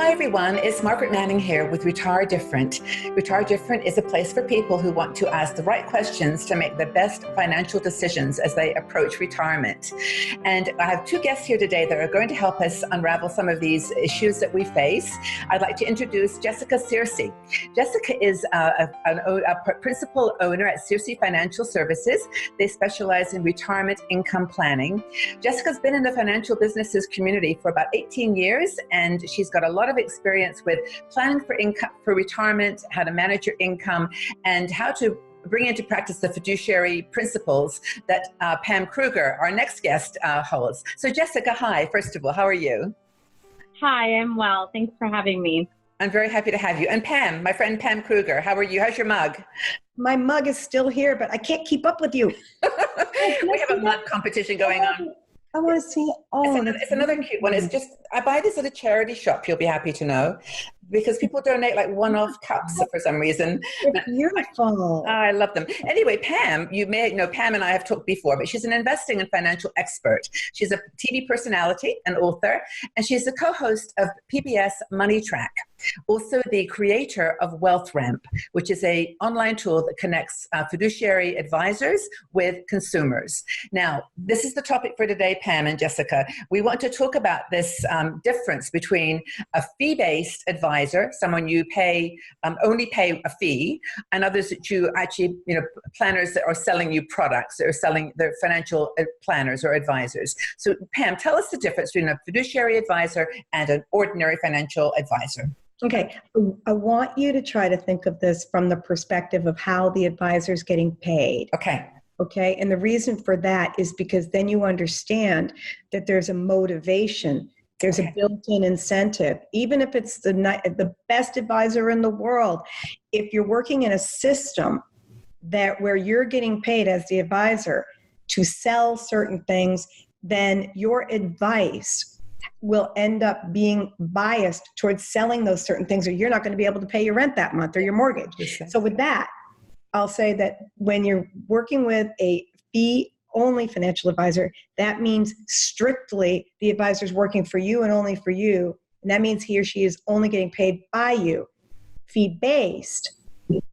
Hi everyone, it's Margaret Manning here with Retire Different. Retire Different is a place for people who want to ask the right questions to make the best financial decisions as they approach retirement. And I have two guests here today that are going to help us unravel some of these issues that we face. I'd like to introduce Jessica Searcy. Jessica is a principal owner at Searcy Financial Services. They specialize in retirement income planning. Jessica's been in the financial businesses community for about 18 years, and she's got a lot of experience with planning for income, for retirement, how to manage your income, and how to bring into practice the fiduciary principles that Pam Kruger, our next guest, holds. So Jessica, hi, first of all, how are you? Hi, I'm well. Thanks for having me. I'm very happy to have you. And Pam, my friend Pam Kruger, how are you? How's your mug? My mug is still here, but I can't keep up with you. We have a mug competition going on. I want to see it. Oh, it's another cute one. It's just, I buy this at a charity shop, you'll be happy to know, because people donate like one-off cups for some reason. It's beautiful. I love them. Anyway, Pam, you may know Pam and I have talked before, but she's an investing and financial expert. She's a TV personality and author, and she's the co-host of PBS Money Track. Also the creator of Wealth Ramp, which is an online tool that connects fiduciary advisors with consumers. Now, this is the topic for today, Pam and Jessica. We want to talk about this difference between a fee-based advisor, someone you pay, only pay a fee, and others that you actually, planners that are selling you products, or selling their financial planners or advisors. So Pam, tell us the difference between a fiduciary advisor and an ordinary financial advisor. Okay, I want you to try to think of this from the perspective of how the advisor is getting paid. Okay, and the reason for that is because then you understand that there's a motivation, there's a built-in incentive. Even if it's the best advisor in the world, if you're working in a system where you're getting paid as the advisor to sell certain things, then your advice will end up being biased towards selling those certain things, or you're not going to be able to pay your rent that month or your mortgage. So with that, I'll say that when you're working with a fee-only financial advisor, that means strictly the advisor's working for you and only for you. And that means he or she is only getting paid by you. Fee-based,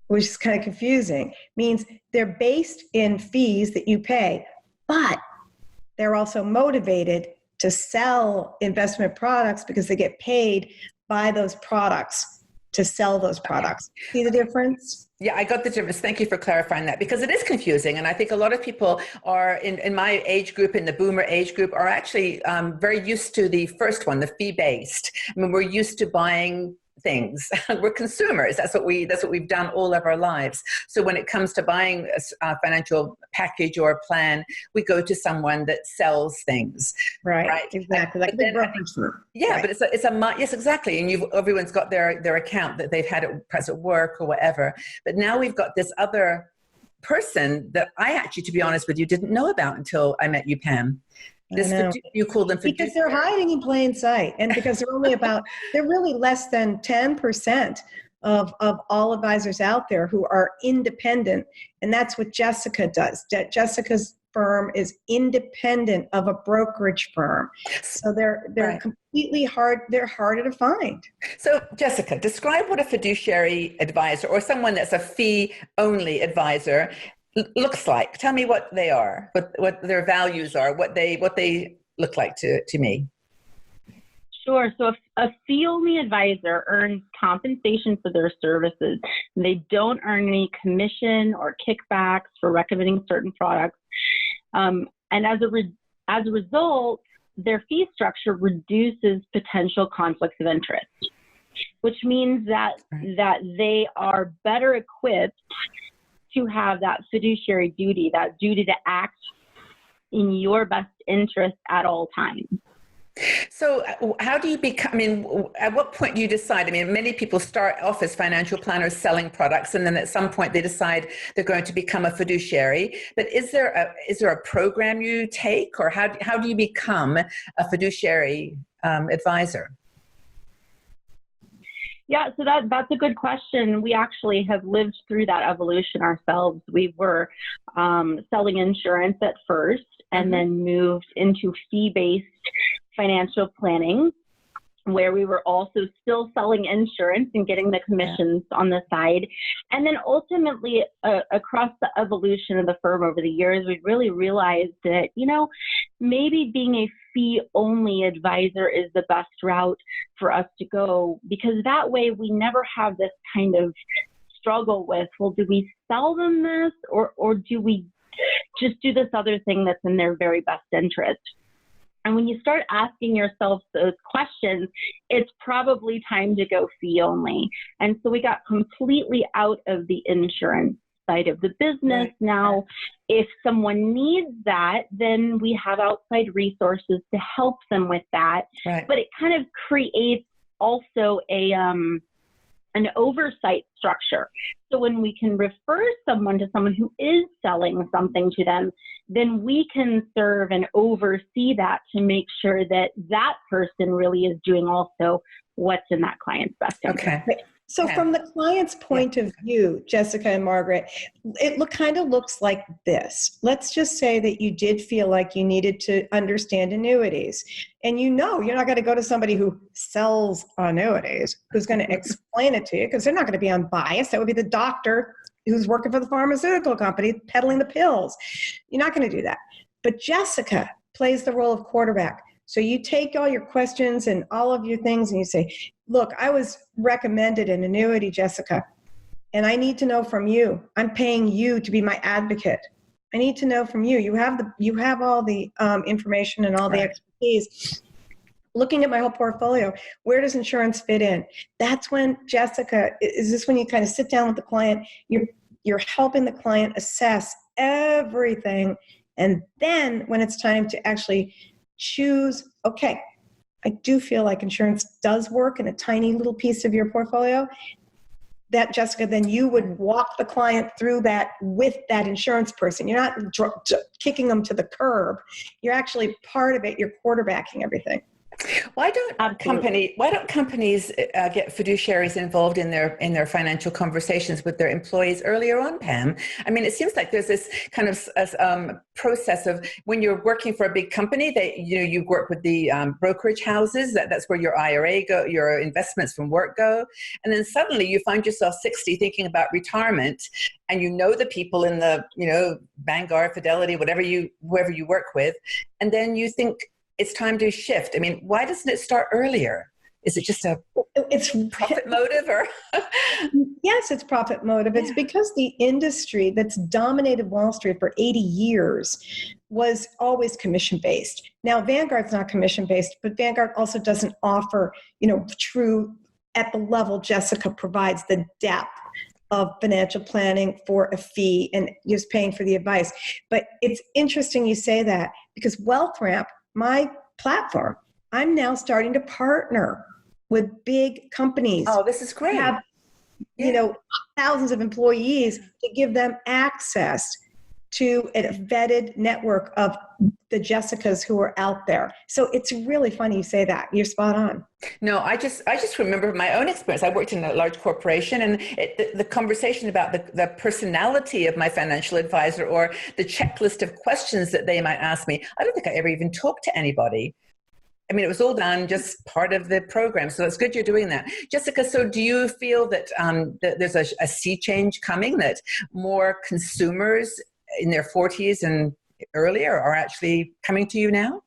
which is kind of confusing, means they're based in fees that you pay, but they're also motivated to sell investment products because they get paid by those products to sell those products. See the difference? Yeah, I got the difference. Thank you for clarifying that, because it is confusing. And I think a lot of people are in my age group, in the boomer age group, are actually very used to the first one, the fee-based. I mean, we're used to buying things. We're consumers. That's what we've done all of our lives. So when it comes to buying a financial package or a plan, we go to someone that sells things. Right. Exactly. Like the brokerage firm. Yeah, right. But yes, exactly. And everyone's got their account that they've had at work or whatever. But now we've got this other person that I actually, to be honest with you, didn't know about until I met you, Pam. You call them fiduciary. Because they're hiding in plain sight, and because they're really less than 10% of all advisors out there who are independent, and that's what Jessica does. Jessica's firm is independent of a brokerage firm, so they're completely hard. They're harder to find. So, Jessica, describe what a fiduciary advisor, or someone that's a fee-only advisor, looks like. Tell me what they are, what their values are, what they look like to me. Sure. So a fee-only advisor earns compensation for their services. They don't earn any commission or kickbacks for recommending certain products. And as a result, their fee structure reduces potential conflicts of interest, which means that they are better equipped to have that fiduciary duty, that duty to act in your best interest at all times. So how do you at what point do you decide? I mean, many people start off as financial planners selling products, and then at some point they decide they're going to become a fiduciary. But is there a program you take, or how do you become a fiduciary advisor? Yeah, so that's a good question. We actually have lived through that evolution ourselves. We were selling insurance at first, and then moved into fee-based financial planning. where we were also still selling insurance and getting the commissions on the side. And then ultimately, across the evolution of the firm over the years, we really realized that, maybe being a fee-only advisor is the best route for us to go, because that way we never have this kind of struggle with, well, do we sell them this or do we just do this other thing that's in their very best interest? And when you start asking yourself those questions, it's probably time to go fee only. And so we got completely out of the insurance side of the business. Right. Now, if someone needs that, then we have outside resources to help them with that. Right. But it kind of creates also an oversight structure. So when we can refer someone to someone who is selling something to them, then we can serve and oversee that to make sure that that person really is doing also what's in that client's best interest. Okay. So from the client's point of view, Jessica and Margaret, it kind of looks like this. Let's just say that you did feel like you needed to understand annuities. And you're not going to go to somebody who sells annuities, who's going to explain it to you, because they're not going to be unbiased. That would be the doctor who's working for the pharmaceutical company peddling the pills. You're not going to do that. But Jessica plays the role of quarterback. So you take all your questions and all of your things and you say, look, I was recommended an annuity, Jessica, and I need to know from you. I'm paying you to be my advocate. I need to know from you. You have all the information and all the expertise. Looking at my whole portfolio, where does insurance fit in? That's when, Jessica, is this when you kind of sit down with the client, you're helping the client assess everything, and then when it's time to actually choose, okay, I do feel like insurance does work in a tiny little piece of your portfolio, that, Jessica, then you would walk the client through that with that insurance person. You're not kicking them to the curb. You're actually part of it. You're quarterbacking everything. Why don't companies get fiduciaries involved in their financial conversations with their employees earlier on, Pam? I mean, it seems like there's this kind of process of when you're working for a big company that you work with the brokerage houses. That's where your IRA go, your investments from work go, and then suddenly you find yourself 60 thinking about retirement, and the people in the Vanguard, Fidelity, whoever you work with, and then you think it's time to shift. I mean, why doesn't it start earlier? Is it just it's profit motive or? Yes, it's profit motive. Yeah. It's because the industry that's dominated Wall Street for 80 years was always commission-based. Now, Vanguard's not commission-based, but Vanguard also doesn't offer, true at the level Jessica provides, the depth of financial planning for a fee and just paying for the advice. But it's interesting you say that, because WealthRamp, my platform, I'm now starting to partner with big companies. Oh, this is great. Have, thousands of employees to give them access to a vetted network of the Jessicas who are out there. So it's really funny you say that. You're spot on. No, I just remember my own experience. I worked in a large corporation, and the conversation about the personality of my financial advisor or the checklist of questions that they might ask me, I don't think I ever even talked to anybody. I mean, it was all done just part of the program. So it's good you're doing that. Jessica, so do you feel that, that there's a sea change coming, that more consumers in their 40s and earlier are actually coming to you now?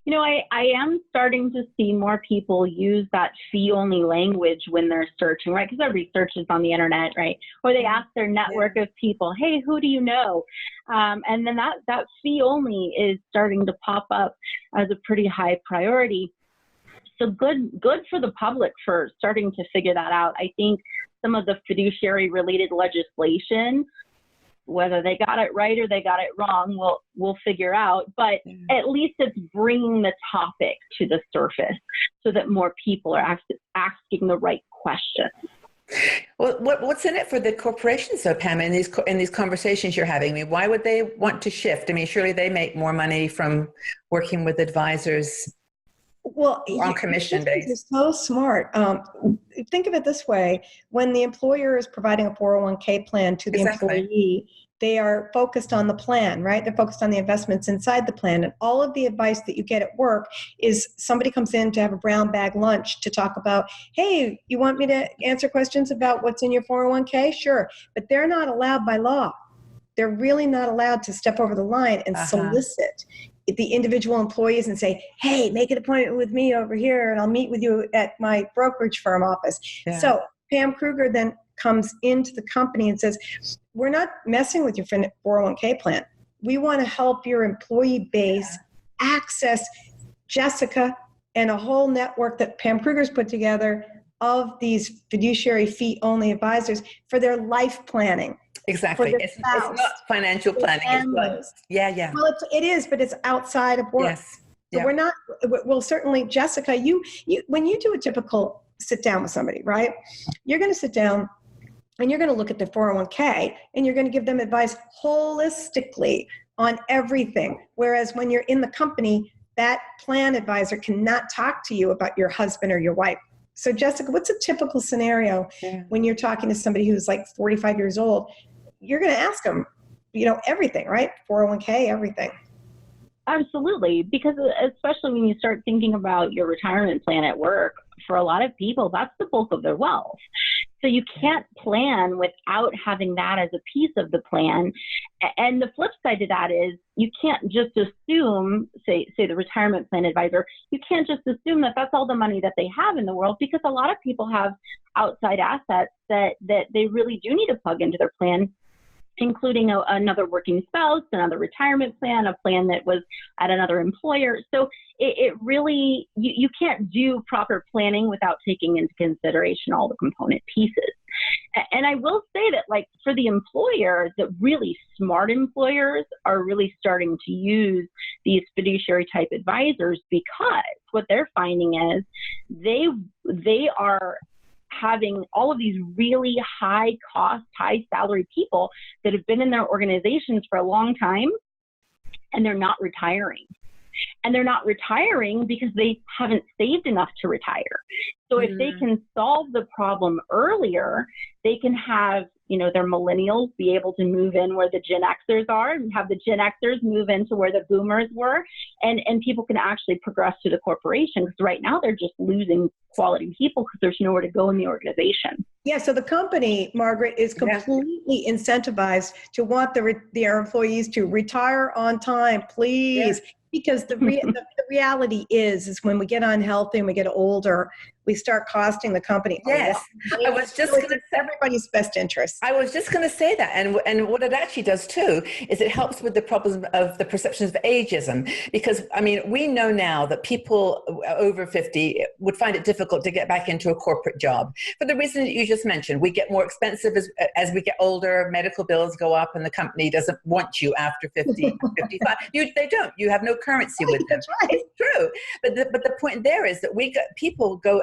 I am starting to see more people use that fee-only language when they're searching, right? Because their research is on the internet, right? Or they ask their network of people, hey, who do you know? And then that fee-only is starting to pop up as a pretty high priority. So good for the public for starting to figure that out. I think some of the fiduciary-related legislation, whether they got it right or they got it wrong, we'll figure out. But at least it's bringing the topic to the surface so that more people are asking the right questions. Well, what's in it for the corporations, though, Pam, in these conversations you're having? I mean, why would they want to shift? I mean, surely they make more money from working with advisors. Well, on commission based. It's so smart. Think of it this way: when the employer is providing a 401k plan to the employee, They are focused on the plan, right? They're focused on the investments inside the plan. And all of the advice that you get at work is somebody comes in to have a brown bag lunch to talk about, hey, you want me to answer questions about what's in your 401k? Sure. But they're not allowed by law. They're really not allowed to step over the line and solicit the individual employees and say, hey, make an appointment with me over here and I'll meet with you at my brokerage firm office. Yeah. So Pam Kruger then comes into the company and says, we're not messing with your 401k plan. We want to help your employee base access Jessica and a whole network that Pam Kruger's put together of these fiduciary fee-only advisors for their life planning. Exactly. It's not financial planning. It's Well, it is, but it's outside of work. Yes. So we're not, well, certainly, Jessica, you when you do a typical sit down with somebody, right? You're going to sit down and you're going to look at their 401k and you're going to give them advice holistically on everything. Whereas when you're in the company, that plan advisor cannot talk to you about your husband or your wife. So Jessica, what's a typical scenario when you're talking to somebody who's like 45 years old? You're going to ask them, everything, right? 401k, everything. Absolutely. Because especially when you start thinking about your retirement plan at work, for a lot of people, that's the bulk of their wealth. So you can't plan without having that as a piece of the plan. And the flip side to that is you can't just assume, say the retirement plan advisor, you can't just assume that that's all the money that they have in the world, because a lot of people have outside assets that they really do need to plug into their plan, including another working spouse, another retirement plan, a plan that was at another employer. So it really, you can't do proper planning without taking into consideration all the component pieces. And I will say that, like, for the employer, the really smart employers are really starting to use these fiduciary type advisors, because what they're finding is they are having all of these really high cost, high salary people that have been in their organizations for a long time, and they're not retiring. And they're not retiring because they haven't saved enough to retire. So if they can solve the problem earlier, they can have, their millennials be able to move in where the Gen Xers are, and have the Gen Xers move into where the boomers were, and people can actually progress to the corporation, because right now they're just losing quality people because there's nowhere to go in the organization. Yeah, so the company, Margaret, is completely incentivized to want their employees to retire on time, please. Yeah. Because the reality is when we get unhealthy and we get older, we start costing the company. Yes, I was just going to say everybody's best interest. I was just going to say that, and what it actually does too is it helps with the problem of the perceptions of ageism. Because we know now that people over 50 would find it difficult to get back into a corporate job for the reason that you just mentioned. We get more expensive as we get older. Medical bills go up, and the company doesn't want you after 50, 55. They don't. You have no currency with them. That's right. It's true. But the point there is that people go.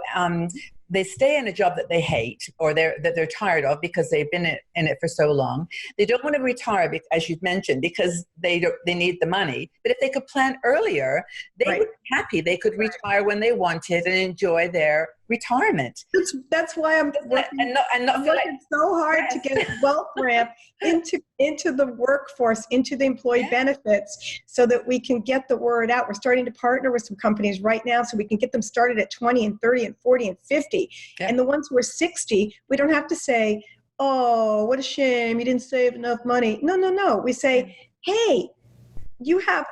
They stay in a job that they hate, or that they're tired of because they've been in it for so long. They don't want to retire, as you've mentioned, because they need the money. But if they could plan earlier, they would be happy. They could retire when they wanted and enjoy their retirement. That's why I'm working, working so hard to get a wealth ramp into the workforce, into the employee benefits, so that we can get the word out. We're starting to partner with some companies right now so we can get them started at 20 and 30 and 40 and 50. Yeah. And the ones who are 60, we don't have to say, oh, what a shame, you didn't save enough money. No. We say, hey, you have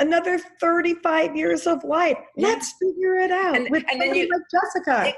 another 35 years of life. Let's figure it out. And then like Jessica.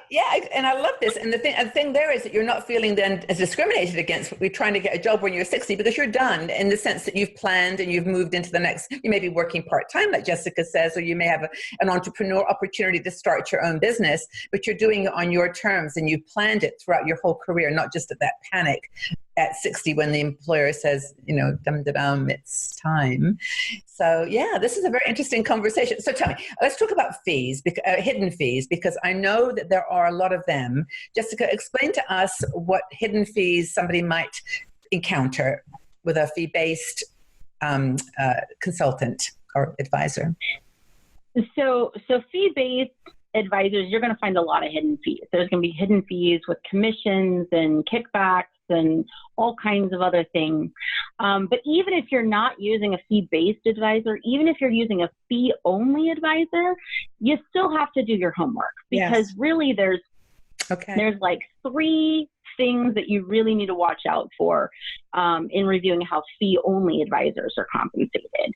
And I love this. And the thing there is that you're not feeling then as discriminated against. We're trying to get a job when you're 60, because you're done, in the sense that you've planned and you've moved into the next. You may be working part-time, like Jessica says, or you may have an entrepreneur opportunity to start your own business, but you're doing it on your terms, and you've planned it throughout your whole career, not just at that panic at 60 when the employer says, dum-da-dum, it's time. So this is a very interesting conversation. So tell me, let's talk about fees, hidden fees, because I know that there are a lot of them. Jessica, explain to us what hidden fees somebody might encounter with a fee-based consultant or advisor. So fee-based advisors, you're going to find a lot of hidden fees. There's going to be hidden fees with commissions and kickbacks. and all kinds of other things. But even if you're not using a fee-based advisor, even if you're using a fee-only advisor, you still have to do your homework, because really there's like 3 things that you really need to watch out for in reviewing how fee-only advisors are compensated.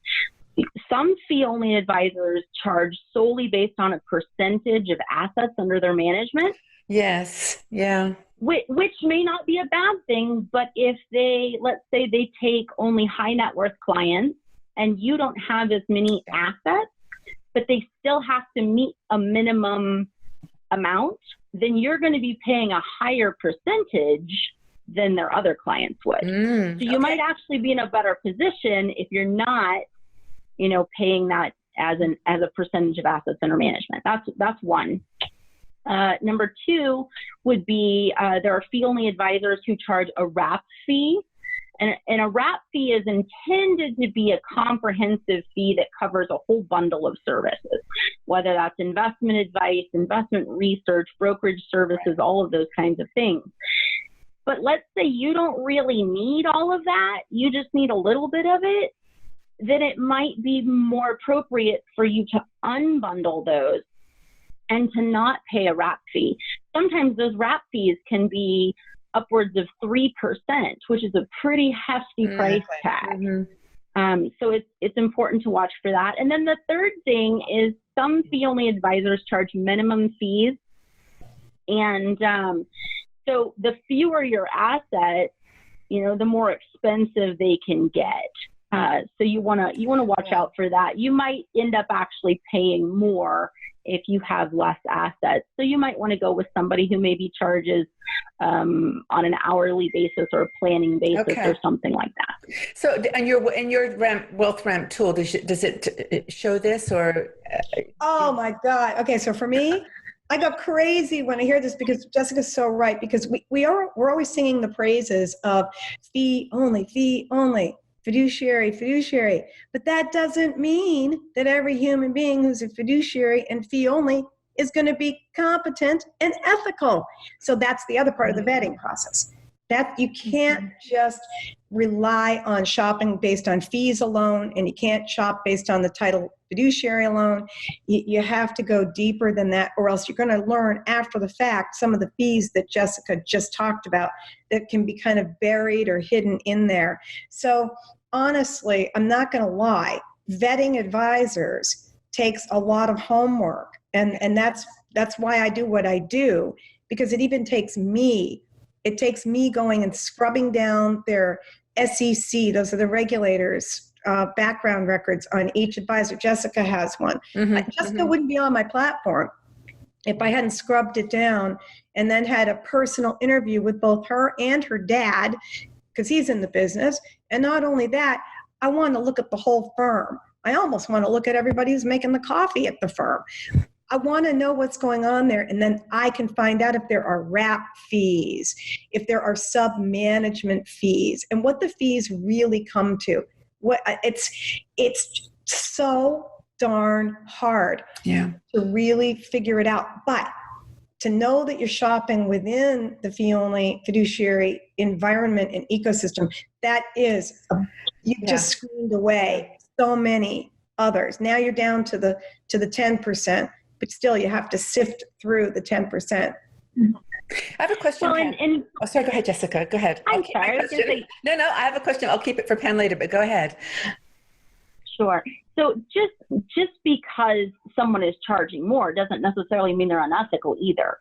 Some fee-only advisors charge solely based on a percentage of assets under their management. Yes. Yeah. Which may not be a bad thing, but if let's say they take only high net worth clients and you don't have as many assets, but they still have to meet a minimum amount, then you're going to be paying a higher percentage than their other clients would. So you might actually be in a better position if you're not, paying that as a percentage of assets under management. That's one. Number 2 would be there are fee-only advisors who charge a wrap fee. And a wrap fee is intended to be a comprehensive fee that covers a whole bundle of services, whether that's investment advice, investment research, brokerage services, all of those kinds of things. But let's say you don't really need all of that, you just need a little bit of it, then it might be more appropriate for you to unbundle those and to not pay a wrap fee. Sometimes those wrap fees can be upwards of 3%, which is a pretty hefty price tag. So it's important to watch for that. And then the third thing is some fee-only advisors charge minimum fees. And so the fewer your assets, the more expensive they can get. So you want to watch out for that. You might end up actually paying more if you have less assets. So you might want to go with somebody who maybe charges on an hourly basis or a planning basis or something like that. So in your wealth ramp tool, does it show this or? Oh my God. Okay. So for me, I go crazy when I hear this, because Jessica's so right, because we're always singing the praises of fee only, fiduciary. But that doesn't mean that every human being who's a fiduciary and fee only is going to be competent and ethical. So that's the other part of the vetting process. That you can't just rely on shopping based on fees alone, and you can't shop based on the title fiduciary alone. You have to go deeper than that, or else you're going to learn after the fact some of the fees that Jessica just talked about that can be kind of buried or hidden in there. So honestly, I'm not going to lie, vetting advisors takes a lot of homework, and that's why I do what I do, because it even takes me. It takes me going and scrubbing down their SEC, those are the regulators, background records on each advisor. Jessica has one. Jessica wouldn't be on my platform if I hadn't scrubbed it down and then had a personal interview with both her and her dad, because he's in the business. And not only that, I want to look at the whole firm. I almost want to look at everybody who's making the coffee at the firm. I want to know what's going on there, and then I can find out if there are wrap fees, if there are sub-management fees, and what the fees really come to. It's so darn hard to really figure it out. But to know that you're shopping within the fee-only fiduciary environment and ecosystem, that is, you've just screened away so many others. Now you're down to the 10%. But still, you have to sift through the 10%. I have a question. Well, sorry, go ahead, Jessica. Go ahead. I'm sorry. I was gonna say, no, I have a question. I'll keep it for Pam later, but go ahead. Sure. So just because someone is charging more doesn't necessarily mean they're unethical either.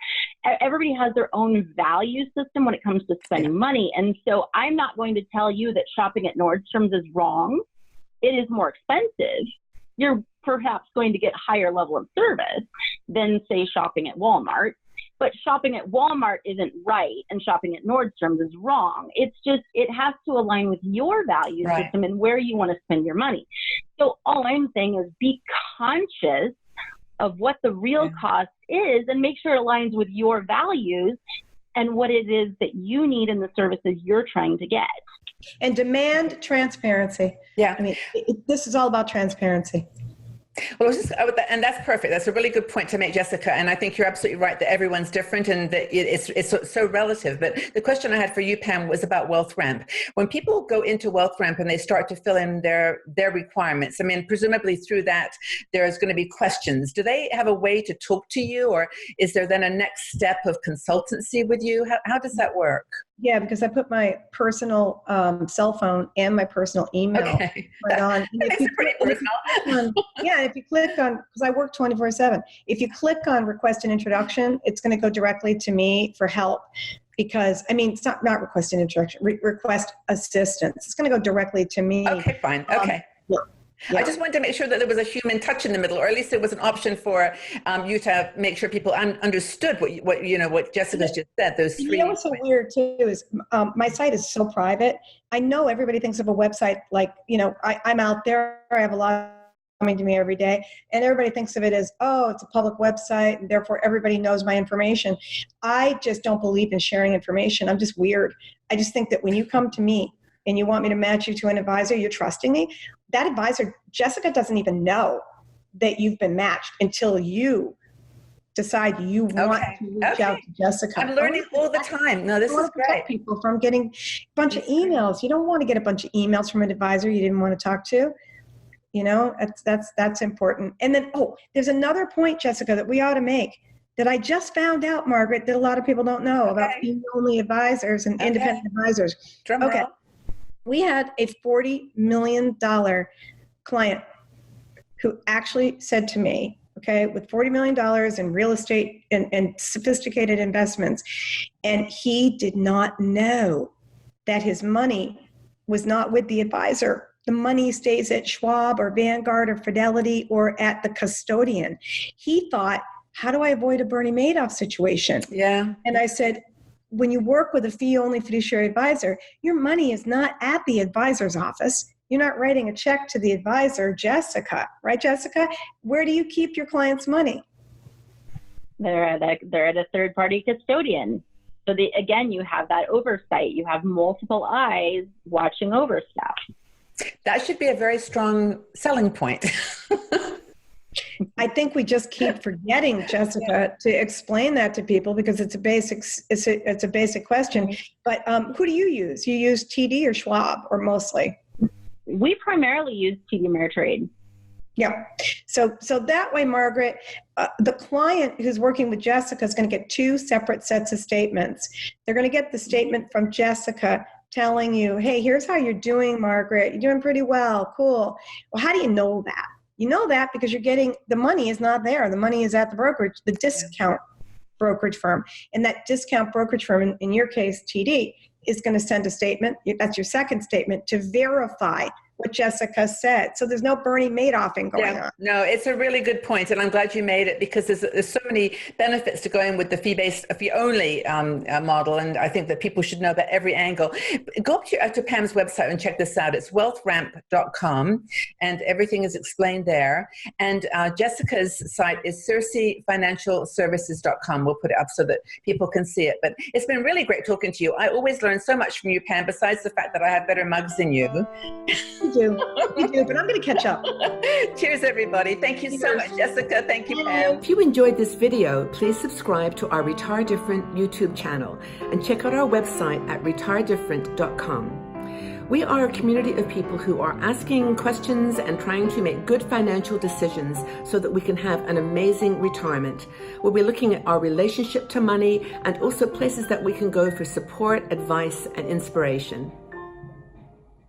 Everybody has their own value system when it comes to spending money. And so I'm not going to tell you that shopping at Nordstrom's is wrong. It is more expensive. You're perhaps going to get a higher level of service than, say, shopping at Walmart. But shopping at Walmart isn't right, and shopping at Nordstrom's is wrong. It's just, it has to align with your value system and where you want to spend your money. So all I'm saying is be conscious of what the real cost is and make sure it aligns with your values and what it is that you need in the services you're trying to get. And demand transparency. I mean, this is all about transparency. Well, and that's perfect. That's a really good point to make, Jessica. And I think you're absolutely right that everyone's different and that it's so relative. But the question I had for you, Pam, was about Wealth Ramp. When people go into Wealth Ramp and they start to fill in their requirements, I mean, presumably through that, there's going to be questions. Do they have a way to talk to you, or is there then a next step of consultancy with you? How does that work? Yeah, because I put my personal cell phone and my personal email right on. And that makes it pretty personal. If you click on, because I work 24/7, if you click on request an introduction, it's going to go directly to me for help. Because, I mean, it's not request an introduction, request assistance. It's going to go directly to me. Okay, fine. Okay. Yeah. I just wanted to make sure that there was a human touch in the middle, or at least there was an option for you to make sure people understood what Jessica's just said. Those three. You know what's so weird too is my site is so private. I know everybody thinks of a website like, I'm out there. I have a lot coming to me every day, and everybody thinks of it as, oh, it's a public website, and therefore everybody knows my information. I just don't believe in sharing information. I'm just weird. I just think that when you come to me and you want me to match you to an advisor, you're trusting me. That advisor, Jessica, doesn't even know that you've been matched until you decide you want to reach out to Jessica. I'm learning all the time. No, this is great. People from getting a bunch of emails. You don't want to get a bunch of emails from an advisor you didn't want to talk to. That's important. And then, there's another point, Jessica, that we ought to make that I just found out, Margaret, that a lot of people don't know about female-only advisors and independent advisors. Drum roll. We had a $40 million client who actually said to me, with $40 million in real estate and sophisticated investments, and he did not know that his money was not with the advisor. The money stays at Schwab or Vanguard or Fidelity or at the custodian. He thought, how do I avoid a Bernie Madoff situation? Yeah. And I said, when you work with a fee-only fiduciary advisor, your money is not at the advisor's office. You're not writing a check to the advisor, Jessica, right, Jessica? Where do you keep your client's money? They're at a third-party custodian. So again, you have that oversight. You have multiple eyes watching over stuff. That should be a very strong selling point. I think we just keep forgetting, Jessica, to explain that to people because it's a basic question. But who do you use? You use TD or Schwab, or mostly? We primarily use TD Ameritrade. Yeah. So that way, Margaret, the client who's working with Jessica is going to get two separate sets of statements. They're going to get the statement from Jessica telling you, hey, here's how you're doing, Margaret. You're doing pretty well. Cool. Well, how do you know that? You know that because you're getting, the money is not there. The money is at the brokerage, the discount brokerage firm. And that discount brokerage firm, in your case, TD, is going to send a statement. That's your second statement to verify what Jessica said. So there's no Bernie Madoffing going on. No, it's a really good point, and I'm glad you made it because there's so many benefits to going with the fee-only model, and I think that people should know that every angle. Go up to Pam's website and check this out. It's wealthramp.com, and everything is explained there. And Jessica's site is searcyfinancialservices.com. We'll put it up so that people can see it. But it's been really great talking to you. I always learn so much from you, Pam, besides the fact that I have better mugs than you. You do, but I'm going to catch up. Cheers, everybody. Thank you so much, Jessica. Thank you, Pam. If you enjoyed this video, please subscribe to our Retire Different YouTube channel and check out our website at retiredifferent.com. We are a community of people who are asking questions and trying to make good financial decisions so that we can have an amazing retirement. We'll be looking at our relationship to money and also places that we can go for support, advice, and inspiration.